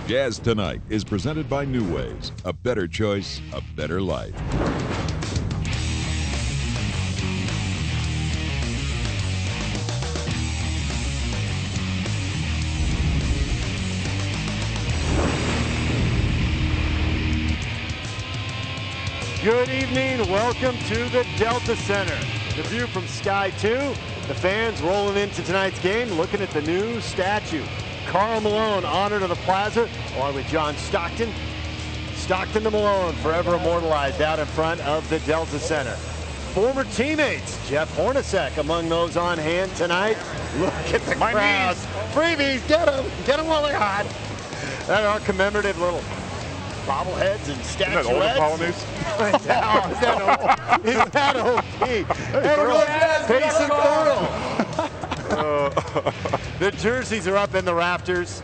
Jazz Tonight is presented by New Ways, a better choice, a better life. Good evening, welcome to the Delta Center. The view from Sky 2, the fans rolling into tonight's game, looking at the new statue. Karl Malone honored at the plaza, along with John Stockton. Stockton to Malone, forever immortalized out in front of the Delta Center. Former teammates, Jeff Hornacek among those on hand tonight. Look at the crowd. Freebies, get them while they're hot. And our commemorative little bobbleheads and statuettes. Isn't that older colonies? Is that okay? Hey, Payson Curl. The jerseys are up in the rafters.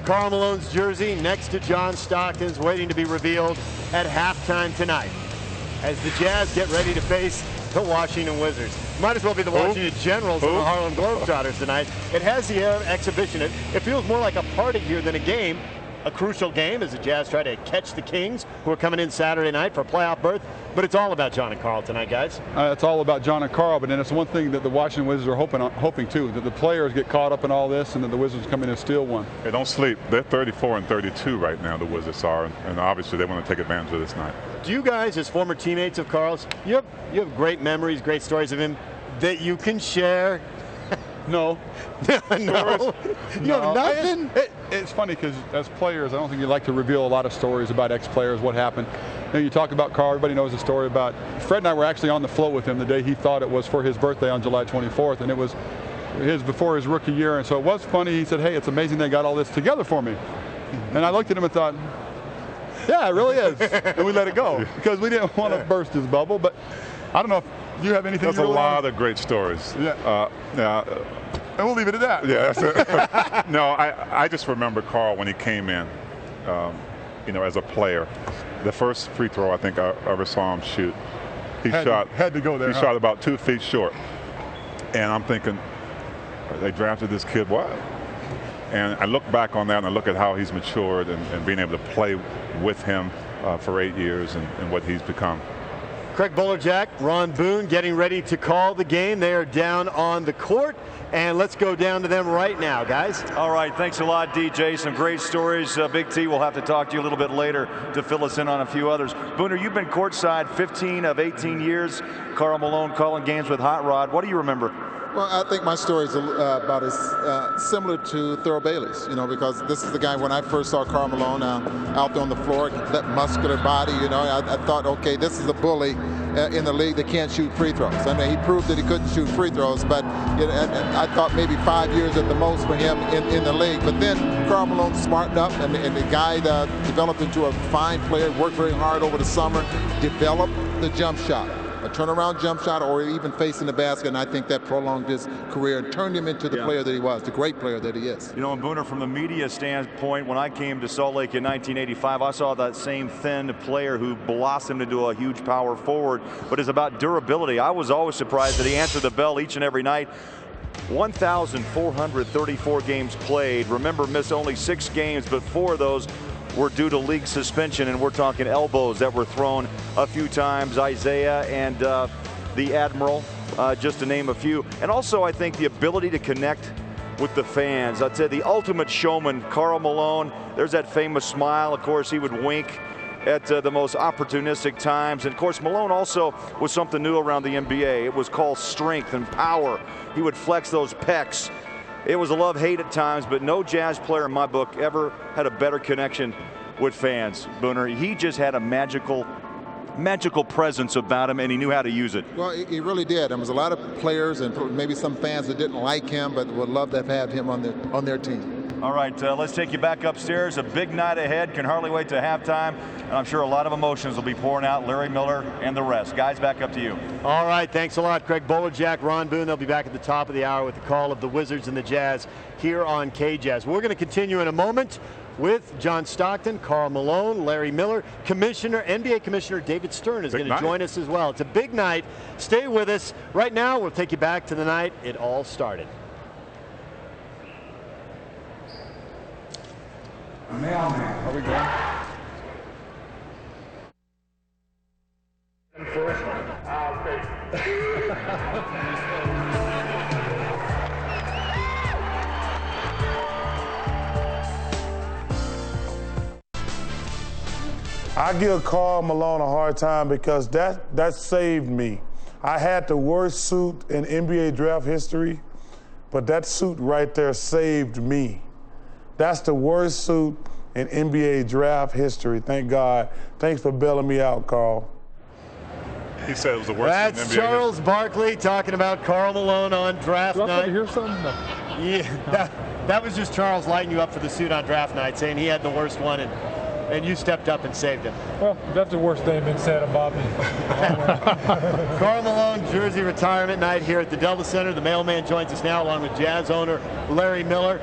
Karl Malone's jersey next to John Stockton's, waiting to be revealed at halftime tonight as the Jazz get ready to face the Washington Wizards. Might as well be the Washington Generals and the Harlem Globetrotters tonight. It has the air of exhibition. It feels more like a party here than a game. A crucial game as the Jazz try to catch the Kings, who are coming in Saturday night for a playoff berth. But it's all about John and Karl tonight, guys. It's all about John and Karl, but then it's one thing that the Washington Wizards are hoping too, that the players get caught up in all this and that the Wizards come in and steal one. Hey, don't sleep. They're 34 and 32 right now, the Wizards are, and obviously they want to take advantage of this night. Do you guys, as former teammates of Karl's, you have great memories, great stories of him that you can share? No. No. You have nothing? It's funny because as players, I don't think you like to reveal a lot of stories about ex-players, what happened. You talk about Karl, everybody knows the story about, Fred and I were actually on the float with him the day he thought it was for his birthday on July 24th, and it was before his rookie year, and so it was funny. He said, hey, it's amazing they got all this together for me. And I looked at him and thought, yeah, it really is. And we let it go because we didn't want to burst his bubble, but I don't know if you have anything. There's a lot of great stories. Yeah. And we'll leave it at that. Yeah, that's it. No, I just remember Karl when he came in, as a player. The first free throw I think I ever saw him shoot, had to go there. He shot about 2 feet short, and I'm thinking, they drafted this kid, what? And I look back on that and I look at how he's matured and being able to play with him for 8 years and what he's become. Craig Bolerjack, Ron Boone getting ready to call the game. They are down on the court, and let's go down to them right now, guys. All right, thanks a lot, DJ. Some great stories. Big T, we'll have to talk to you a little bit later to fill us in on a few others. Booner, you've been courtside 15 of 18 years. Karl Malone calling games with Hot Rod. What do you remember? Well, I think my story is about as similar to Thurl Bailey's, because this is the guy when I first saw Karl Malone out there on the floor, that muscular body, I thought, okay, this is a bully in the league that can't shoot free throws. I mean, he proved that he couldn't shoot free throws, but I thought maybe 5 years at the most for him in the league. But then Karl Malone smartened up, and the guy developed into a fine player, worked very hard over the summer, developed the jump shot. A turnaround jump shot or even facing the basket, and I think that prolonged his career and turned him into the player that he was, the great player that he is. And Booner, from the media standpoint, when I came to Salt Lake in 1985, I saw that same thin player who blossomed into a huge power forward, but it's about durability. I was always surprised that he answered the bell each and every night. 1,434 games played. Remember, missed only 6 games, but 4 of those were due to league suspension, and we're talking elbows that were thrown a few times. Isaiah and the Admiral, just to name a few. And also, I think the ability to connect with the fans. I'd say the ultimate showman, Karl Malone. There's that famous smile. Of course, he would wink at the most opportunistic times. And of course, Malone also was something new around the NBA. It was called strength and power. He would flex those pecs. It was a love-hate at times, but no Jazz player in my book ever had a better connection with fans, Booner. He just had a magical presence about him, and he knew how to use it. Well, he really did. There was a lot of players and maybe some fans that didn't like him, but would love to have had him on their team. All right, let's take you back upstairs. A big night ahead. Can hardly wait to halftime. And I'm sure a lot of emotions will be pouring out. Larry Miller and the rest. Guys, back up to you. All right, thanks a lot, Craig Bolerjack, Ron Boone. They'll be back at the top of the hour with the call of the Wizards and the Jazz here on K-Jazz. We're going to continue in a moment with John Stockton, Karl Malone, Larry Miller, NBA Commissioner David Stern is going to join us as well. It's a big night. Stay with us. Right now, we'll take you back to the night it all started. Mailman. Are we going? I give Karl Malone a hard time because that saved me. I had the worst suit in NBA draft history, but that suit right there saved me. That's the worst suit in NBA draft history. Thank God. Thanks for bailing me out, Karl. He said it was the worst in NBA That's Charles history. Barkley talking about Karl Malone on draft Do I night. hear something? No. Yeah, that was just Charles lighting you up for the suit on draft night, saying he had the worst one, and you stepped up and saved him. Well, that's the worst thing been said about me. Karl Malone jersey retirement night here at the Delta Center. The Mailman joins us now along with Jazz owner Larry Miller.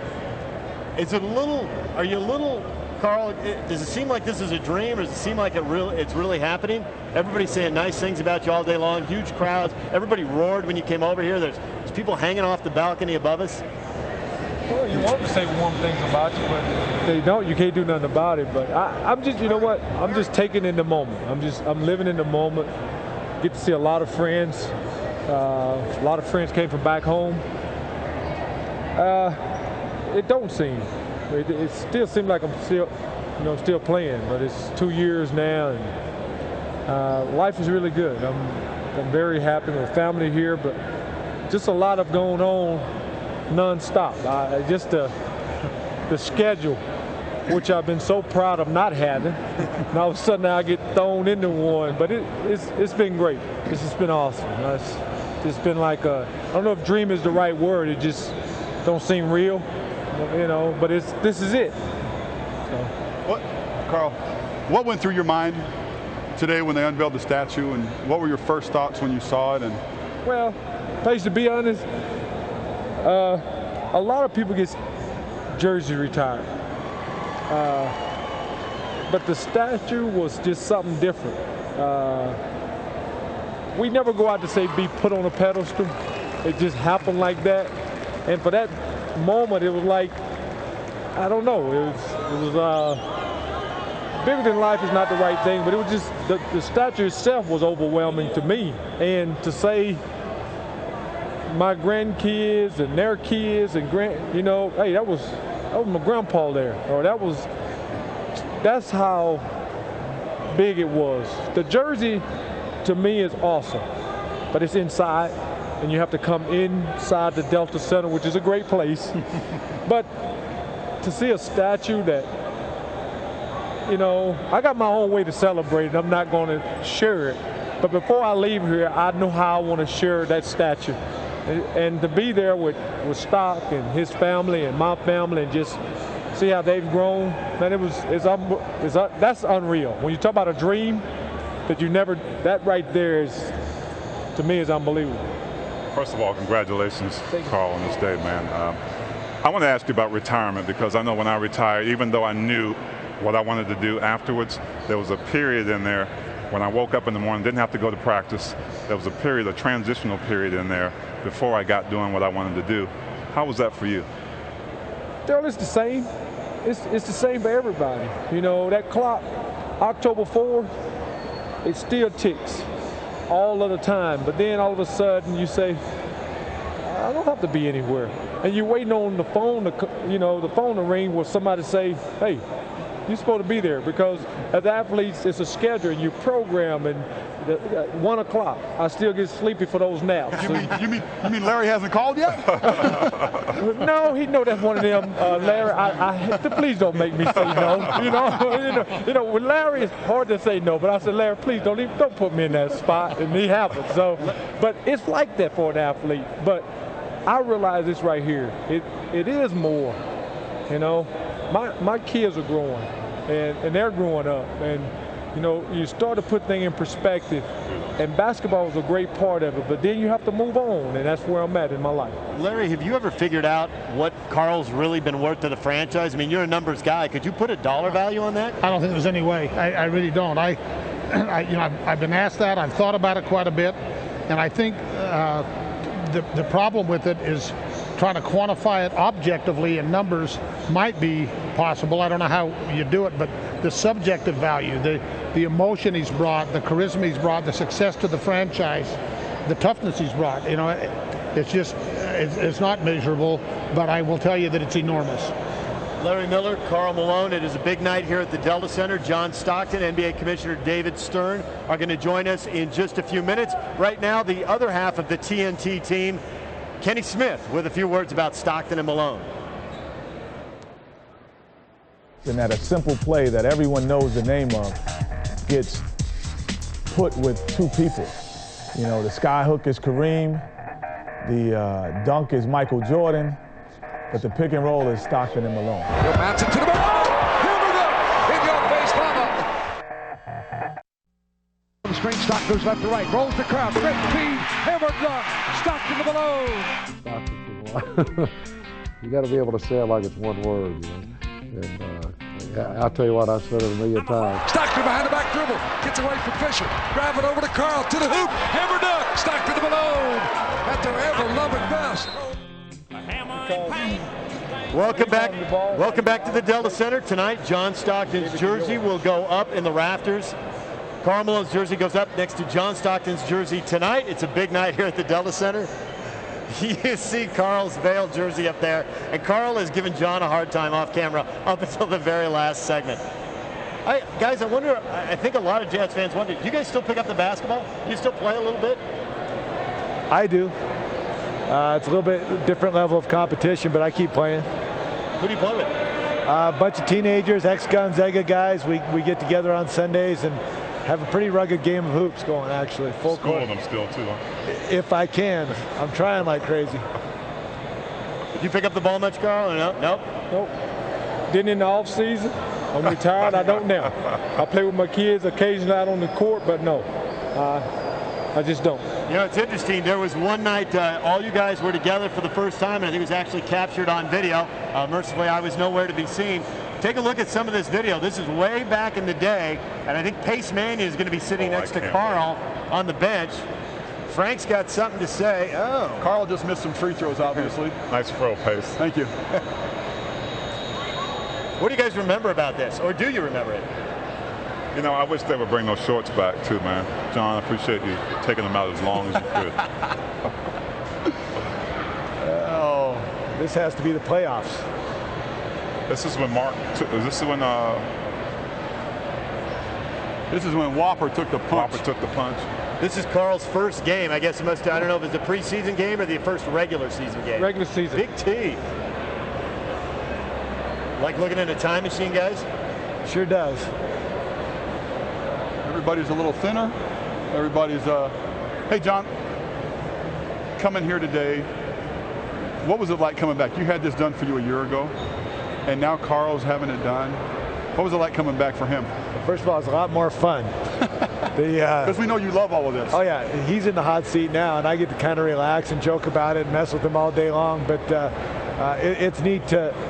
Are you a little, Karl, does it seem like this is a dream, or does it seem like it's really happening? Everybody's saying nice things about you all day long, huge crowds. Everybody roared when you came over here. There's people hanging off the balcony above us. Well, you want to say warm things about you, but they don't. You can't do nothing about it. But I'm just, you know what? I'm just taking in the moment. I'm living in the moment. Get to see a lot of friends. A lot of friends came from back home. It don't seem. It still seems like I'm still playing, but it's 2 years now, and life is really good. I'm very happy with family here, but just a lot of going on non-stop. Just the schedule, which I've been so proud of not having. And all of a sudden I get thrown into one, but it's been great. It's just been awesome. It's been like I don't know if dream is the right word. It just don't seem real, but this is it. So. Karl, what went through your mind today when they unveiled the statue, and what were your first thoughts when you saw it? And well, to be honest, a lot of people get jersey retired, but the statue was just something different. We never go out to say be put on a pedestal. It just happened like that, and for that moment, it was like, I don't know. It was bigger than life is not the right thing, but it was just the statue itself was overwhelming to me, and to say my grandkids and their kids and hey, that was my grandpa there, or that's how big it was. The jersey to me is awesome, but it's inside, and you have to come inside the Delta Center, which is a great place. But to see a statue that, I got my own way to celebrate, and I'm not going to share it. But before I leave here, I know how I want to share that statue. And to be there with Stock and his family and my family, and just see how they've grown, man, that's unreal. When you talk about a dream that right there is, to me, is unbelievable. First of all, congratulations, Karl, on this day, man. I want to ask you about retirement, because I know when I retired, even though I knew what I wanted to do afterwards, there was a period in there when I woke up in the morning, didn't have to go to practice. There was a transitional period in there before I got doing what I wanted to do. How was that for you? Daryl, it's the same. It's the same for everybody. That clock, October 4th, it still ticks all of the time. But then all of a sudden you say, I don't have to be anywhere. And you're waiting on the phone the phone to ring where somebody say, hey, you're supposed to be there, because as athletes, it's a schedule, and you program, and at 1 o'clock, I still get sleepy for those naps. You mean Larry hasn't called yet? No, he know that's one of them. Larry, please don't make me say no. With Larry, it's hard to say no, but I said, Larry, please don't put me in that spot, and he happens. So, but it's like that for an athlete. But I realize this right here. It is more. My kids are growing, and they're growing up, and you start to put things in perspective, and basketball is a great part of it, but then you have to move on, and that's where I'm at in my life. Larry, have you ever figured out what Karl's really been worth to the franchise? I mean, you're a numbers guy. Could you put a dollar value on that? I don't think there's any way. I really don't. I've been asked that. I've thought about it quite a bit, and I think the problem with it is trying to quantify it objectively in numbers might be impossible. I don't know how you do it, but the subjective value, the emotion he's brought, the charisma he's brought, the success to the franchise, the toughness he's brought, it's just, it's not measurable, but I will tell you that it's enormous. Larry Miller, Karl Malone, it is a big night here at the Delta Center. John Stockton, NBA Commissioner David Stern are going to join us in just a few minutes. Right now, the other half of the TNT team, Kenny Smith, with a few words about Stockton and Malone. And that a simple play that everyone knows the name of gets put with two people. The sky hook is Kareem, the dunk is Michael Jordan, but the pick and roll is Stockton and Malone. He'll bounce it to the ball. Oh! Hammered up! In your face, mama! On the screen, Stock goes left to right, rolls the crowd, great feed, hammered dunk, Stockton to Malone. You got to be able to say it like it's one word, And I'll tell you what, I've said it a million times. Stockton behind the back dribble, gets away from Fisher, drive it over to Karl, to the hoop, hammer dunk, Stockton to Malone, at their ever-loving best. Welcome back to the Delta Center. Tonight, John Stockton's jersey will go up in the rafters. Karl Malone's jersey goes up next to John Stockton's jersey tonight. It's a big night here at the Delta Center. You see Karl's veiled jersey up there, and Karl has given John a hard time off camera up until the very last segment. Guys, I wonder, I think a lot of Jazz fans wonder, do you guys still pick up the basketball? Do you still play a little bit? I do. It's a little bit different level of competition, but I keep playing. Who do you play with? A bunch of teenagers, ex-Gonzaga guys. We get together on Sundays and have a pretty rugged game of hoops going, actually. Full court. Schooling them still, too, huh? If I can. I'm trying like crazy. Did you pick up the ball much, Karl, or no? Nope. Nope. Didn't in the off season. I'm retired. I don't now. I play with my kids occasionally out on the court, but no. I just don't. It's interesting. There was one night all you guys were together for the first time, and I think it was actually captured on video. Mercifully, I was nowhere to be seen. Take a look at some of this video. This is way back in the day, and I think Pace Mania is going to be sitting next to Karl on the bench. Frank's got something to say. Oh. Karl just missed some free throws, obviously. Nice throw, Pace. Thank you. What do you guys remember about this, or do you remember it? I wish they would bring those shorts back too, man. John, I appreciate you taking them out as long as you could. Oh, this has to be the playoffs. This is when This is when Whopper took the punch. This is Karl's first game. I guess it must, I don't know if it's a preseason game or the first regular season game. Regular season. Big T. Like looking in a time machine, guys? Sure does. Everybody's a little thinner. Everybody's, hey, John, coming here today, what was it like coming back? You had this done for you a year ago, and now Karl's having it done. What was it like coming back for him? First of all, it's a lot more fun. Because we know you love all of this. Oh, yeah. He's in the hot seat now, and I get to kind of relax and joke about it and mess with him all day long. But it's neat to –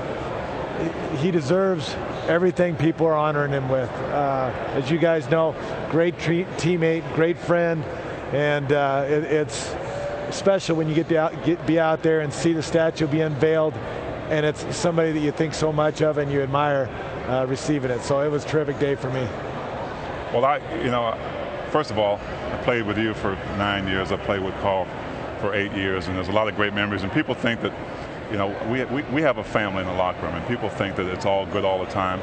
he deserves everything people are honoring him with. As you guys know, great teammate, great friend, and it's special when you get to be out there and see the statue be unveiled, and it's somebody that you think so much of and you admire receiving it. So it was a terrific day for me. Well, first of all, I played with you for 9 years. I played with Karl for 8 years, and there's a lot of great memories. And people think that, we have a family in the locker room, and people think that it's all good all the time.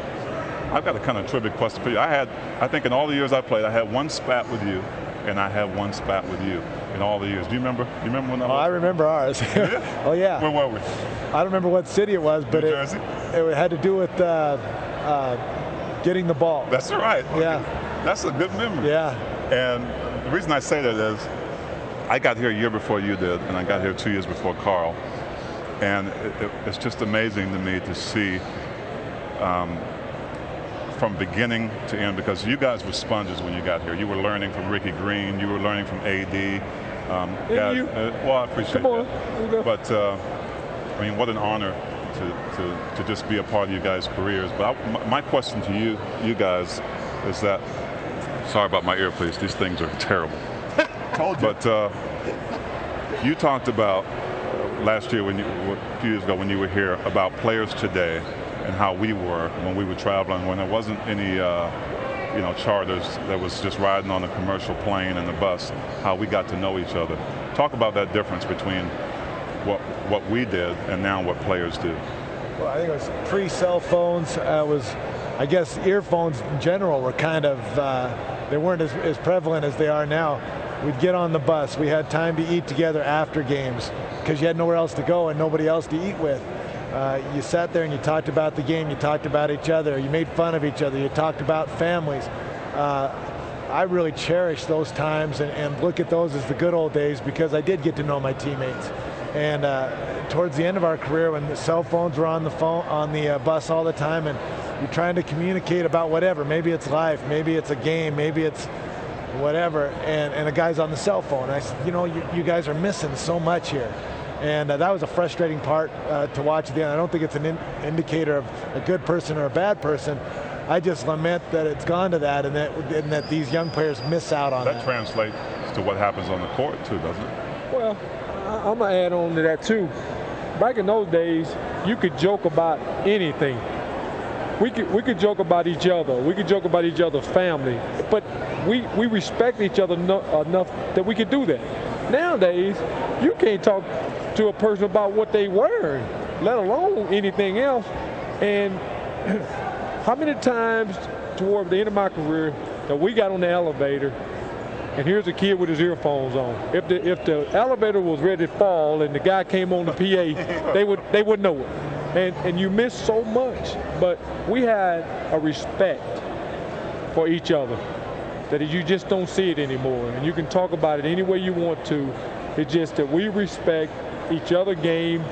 I've got a kind of terrific question for you. I think in all the years I played, I had one spat with you, and I had one spat with you in all the years. Do you remember? When that was? I remember ours. Yeah? Oh, yeah. Where were we? I don't remember what city it was, but New Jersey? It had to do with getting the ball. That's right. Okay. Yeah. That's a good memory. Yeah. And the reason I say that is I got here a year before you did, and I got here 2 years before Karl. And it's just amazing to me to see from beginning to end, because you guys were sponges when you got here. You were learning from Ricky Green. You were learning from AD. Well, I appreciate that. But, what an honor to just be a part of you guys' careers. But my question to you guys is that, sorry about my earpiece, these things are terrible. Told you. But you talked about last year, a few years ago when you were here, about players today and how we were when we were traveling, when there wasn't any charters, that was just riding on a commercial plane and the bus, how we got to know each other. Talk about that difference between what we did and now what players do. Well, I think it was pre-cell phones. I guess earphones in general were kind of, they weren't as prevalent as they are now. We'd get on the bus. We had time to eat together after games because you had nowhere else to go and nobody else to eat with. You sat there and you talked about the game. You talked about each other. You made fun of each other. You talked about families. I really cherish those times and look at those as the good old days because I did get to know my teammates. And towards the end of our career, when the cell phones were on the bus all the time, and you're trying to communicate about whatever, maybe it's life, maybe it's a game, maybe it's whatever, and a guy's on the cell phone. I said, you guys are missing so much here. And that was a frustrating part to watch at the end. I don't think it's an indicator of a good person or a bad person. I just lament that it's gone to that, and that these young players miss out on that. That translates to what happens on the court too, doesn't it? Well, I'm going to add on to that too. Back in those days, you could joke about anything. We could joke about each other. We could joke about each other's family. But we respect each other enough that we could do that. Nowadays, you can't talk to a person about what they wearing, let alone anything else. And how many times toward the end of my career that we got on the elevator and here's a kid with his earphones on. If the elevator was ready to fall and the guy came on the PA, they would know it. And you miss so much. But we had a respect for each other that you just don't see it anymore. And you can talk about it any way you want to. It's just that we respect each other's game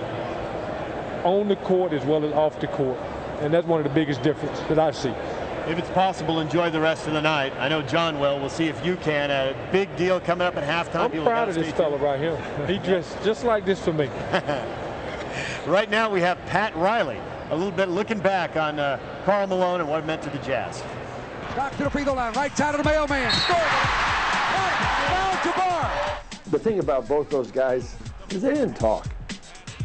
on the court as well as off the court. And that's one of the biggest differences that I see. If it's possible, enjoy the rest of the night. I know John will. We'll see if you can. A big deal coming up at halftime. I'm proud of this fella right here. He dressed just like this for me. Right now we have Pat Riley, a little bit looking back on Karl Malone and what it meant to the Jazz. Back to the free throw line, right side of the Mailman. Score! Foul to Bar. The thing about both those guys is they didn't talk.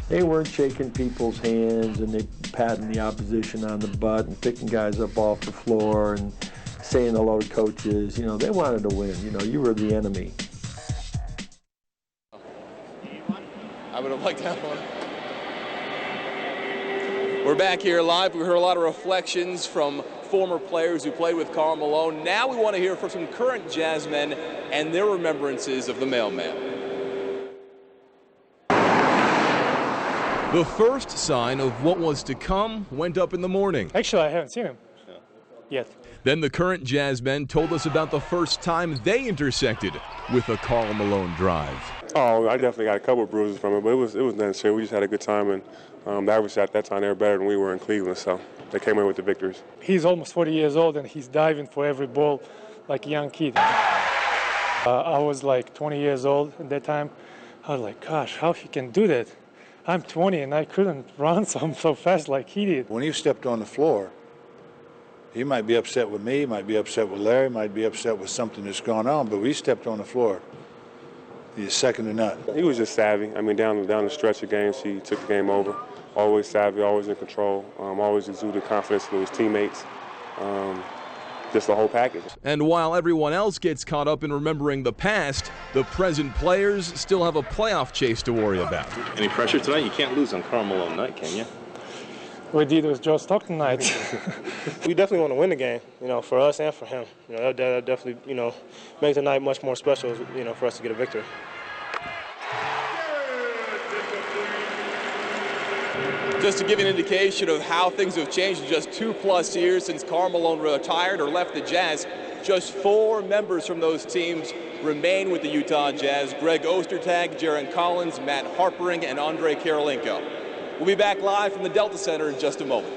They weren't shaking people's hands and they patting the opposition on the butt and picking guys up off the floor and saying hello to coaches. They wanted to win. You were the enemy. I would have liked that one. We're back here live. We heard a lot of reflections from former players who played with Karl Malone. Now we want to hear from some current Jazz men and their remembrances of the Mailman. The first sign of what was to come went up in the morning. Actually, I haven't seen him yet. Then the current Jazz men told us about the first time they intersected with a Karl Malone drive. Oh, I definitely got a couple of bruises from it, but it was nothing serious. We just had a good time, and obviously at that time they were better than we were in Cleveland, so they came away with the victories. He's almost 40 years old, and he's diving for every ball like a young kid. I was like 20 years old at that time. I was like, gosh, how he can do that? I'm 20, and I couldn't run so fast like he did. When he stepped on the floor, he might be upset with me, might be upset with Larry, might be upset with something that's going on, but we stepped on the floor. He's second to none. He was just savvy. I mean, down the stretch of games, he took the game over. Always savvy, always in control, always exuded confidence in his teammates. Just the whole package. And while everyone else gets caught up in remembering the past, the present players still have a playoff chase to worry about. Any pressure tonight? You can't lose on Karl Malone night, can you? We did with Joe Stockton night. We definitely want to win the game, for us and for him. That definitely, make the night much more special, for us to get a victory. Just to give you an indication of how things have changed in just 2+ years since Karl Malone retired or left the Jazz, just 4 members from those teams remain with the Utah Jazz: Greg Ostertag, Jaron Collins, Matt Harpering, and Andre Karolinko. We'll be back live from the Delta Center in just a moment.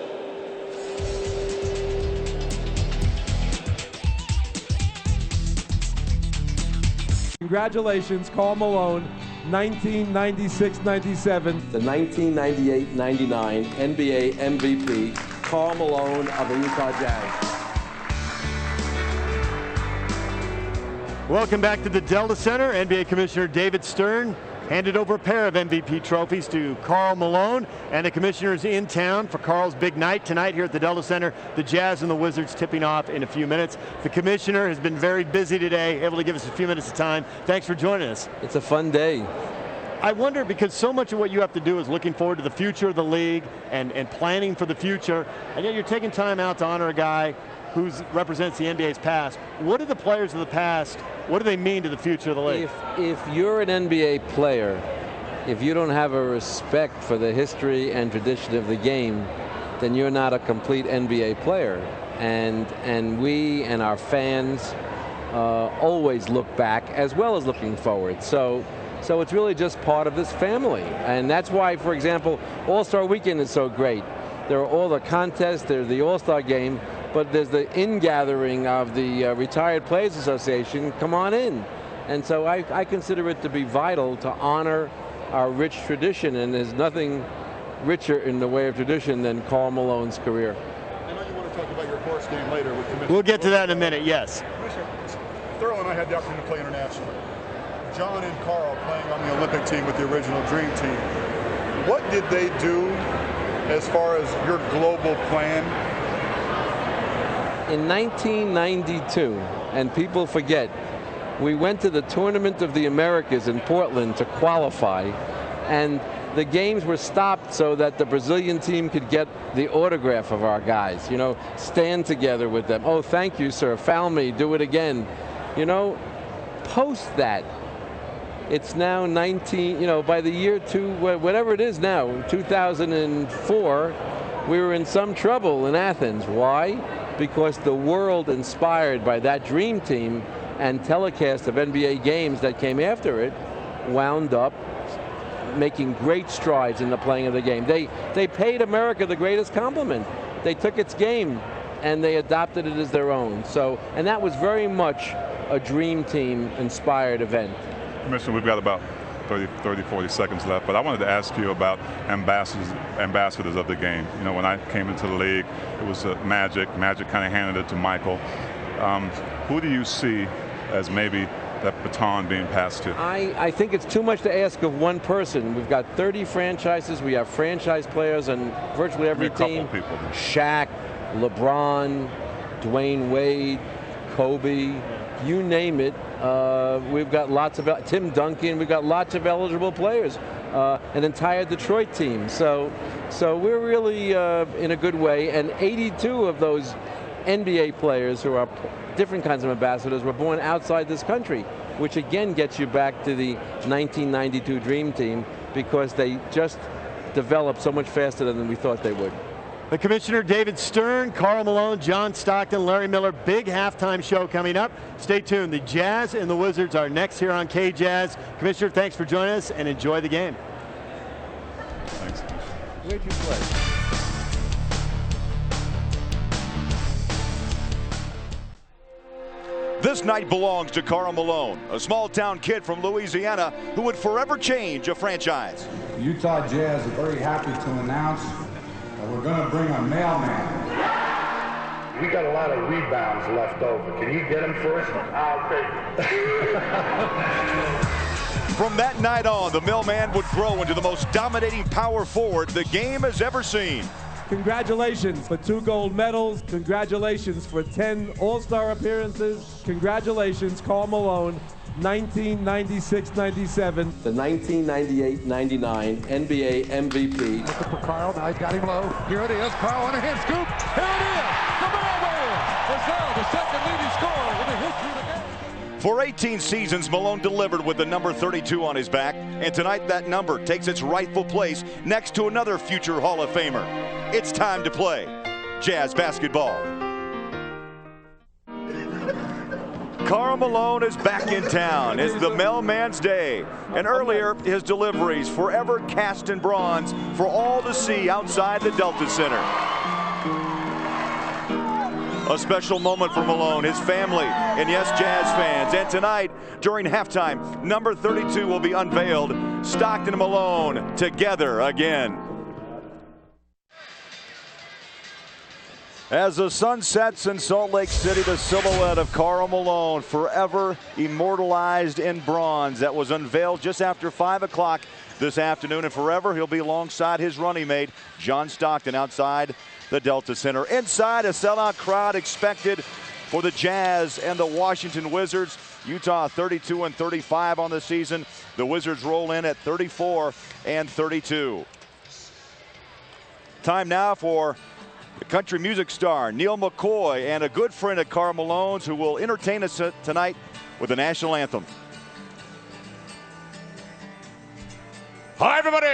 Congratulations, Karl Malone, 1996-97. The 1998-99 NBA MVP, Karl Malone of the Utah Jazz. Welcome back to the Delta Center. NBA Commissioner David Stern handed over a pair of MVP trophies to Karl Malone, and the commissioner's in town for Karl's big night tonight here at the Delta Center. The Jazz and the Wizards tipping off in a few minutes. The commissioner has been very busy today, able to give us a few minutes of time. Thanks for joining us. It's a fun day. I wonder, because so much of what you have to do is looking forward to the future of the league and planning for the future, and yet you're taking time out to honor a guy who represents the NBA's past. What do the players of the past, what do they mean to the future of the league? If you're an NBA player, if you don't have a respect for the history and tradition of the game, then you're not a complete NBA player. And we and our fans always look back as well as looking forward. So it's really just part of this family. And that's why, for example, All-Star Weekend is so great. There are all the contests, there's the All-Star Game, but there's the ingathering of the Retired Players Association. Come on in. And so I consider it to be vital to honor our rich tradition, and there's nothing richer in the way of tradition than Karl Malone's career. I know you want to talk about your horse game later with Commissioner. We'll get to that in a minute, yes. Commissioner, Thurl and I had the opportunity to play internationally. John and Karl playing on the Olympic team with the original Dream Team. What did they do as far as your global plan? In 1992, and people forget, we went to the Tournament of the Americas in Portland to qualify, and the games were stopped so that the Brazilian team could get the autograph of our guys, you know, stand together with them. Oh, thank you, sir, foul me, do it again. You know, post that, it's now 19, you know, by the year whatever it is now, 2004, we were in some trouble in Athens. Why? Because the world, inspired by that Dream Team and telecast of NBA games that came after it, wound up making great strides in the playing of the game. They paid America the greatest compliment. They took its game and they adopted it as their own. So, and that was very much a Dream Team inspired event. Commissioner, we've got about 30, 40 seconds left, but I wanted to ask you about ambassadors of the game. You know, when I came into the league, it was Magic. Magic kind of handed it to Michael. Who do you see as maybe that baton being passed to? I think it's too much to ask of one person. We've got 30 franchises. We have franchise players on virtually every team. People. Shaq, LeBron, Dwayne Wade, Kobe, you name it. We've got lots of Tim Duncan. We've got lots of eligible players. An entire Detroit team. So we're really in a good way. And 82 of those NBA players who are different kinds of ambassadors were born outside this country, which again gets you back to the 1992 Dream Team, because they just developed so much faster than we thought they would. The Commissioner, David Stern, Karl Malone, John Stockton, Larry Miller. Big halftime show coming up. Stay tuned. The Jazz and the Wizards are next here on K-Jazz. Commissioner, thanks for joining us, and enjoy the game. Thanks. Where'd you play? This night belongs to Karl Malone, a small-town kid from Louisiana who would forever change a franchise. The Utah Jazz are very happy to announce that we're going to bring a mailman. We got a lot of rebounds left over. Can you get them for us? I'll take it. From that night on, the mailman would grow into the most dominating power forward the game has ever seen. Congratulations for 2 gold medals. Congratulations for 10 All-Star appearances. Congratulations, Karl Malone, 1996-97. The 1998-99 NBA MVP. Looking for Karl, now he's got him low. Here it is, Karl on a hand scoop. Here it is, the mailman is now the second leading scorer in the history of the game. For 18 seasons, Malone delivered with the number 32 on his back, and tonight that number takes its rightful place next to another future Hall of Famer. It's time to play Jazz basketball. Karl Malone is back in town. It's the mailman's day. And earlier, his deliveries forever cast in bronze for all to see outside the Delta Center. A special moment for Malone, his family, and yes, Jazz fans. And tonight, during halftime, number 32 will be unveiled. Stockton and Malone together again. As the sun sets in Salt Lake City, the silhouette of Karl Malone, forever immortalized in bronze, that was unveiled just after 5 o'clock this afternoon, and forever he'll be alongside his running mate, John Stockton, outside the Delta Center. Inside, a sellout crowd expected for the Jazz and the Washington Wizards. Utah 32-35 on the season. The Wizards roll in at 34-32. Time now for the country music star Neil McCoy and a good friend of Karl Malone's, who will entertain us tonight with the national anthem. Hi, everybody.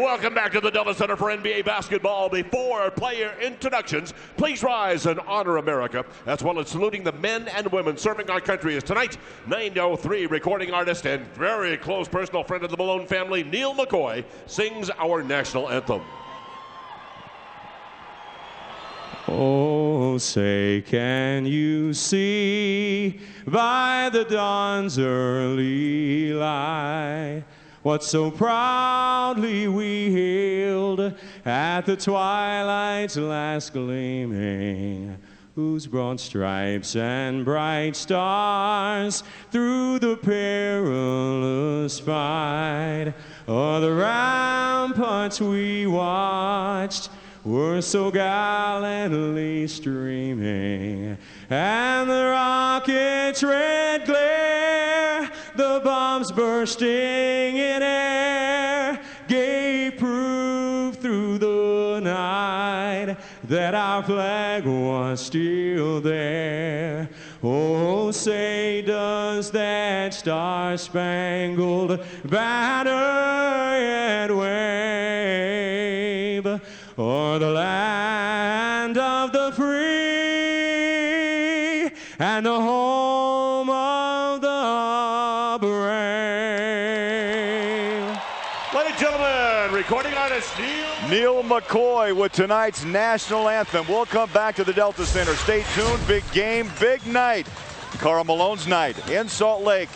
Welcome back to the Delta Center for NBA basketball. Before player introductions, please rise and honor America, as well as saluting the men and women serving our country. As tonight, 903 recording artist and very close personal friend of the Malone family, Neil McCoy, sings our national anthem. Oh, say, can you see by the dawn's early light what so proudly we hailed at the twilight's last gleaming, whose broad stripes and bright stars through the perilous fight o'er the ramparts we watched were so gallantly streaming, and the rocket's red glare, the bombs bursting in air, gave proof through the night that our flag was still there. Oh, say, does that star-spangled banner yet wave o'er the land of the free and the home of the brave? Ladies and gentlemen, recording artist Neil McCoy with tonight's national anthem. We'll come back to the Delta Center. Stay tuned. Big game, big night. Karl Malone's night in Salt Lake.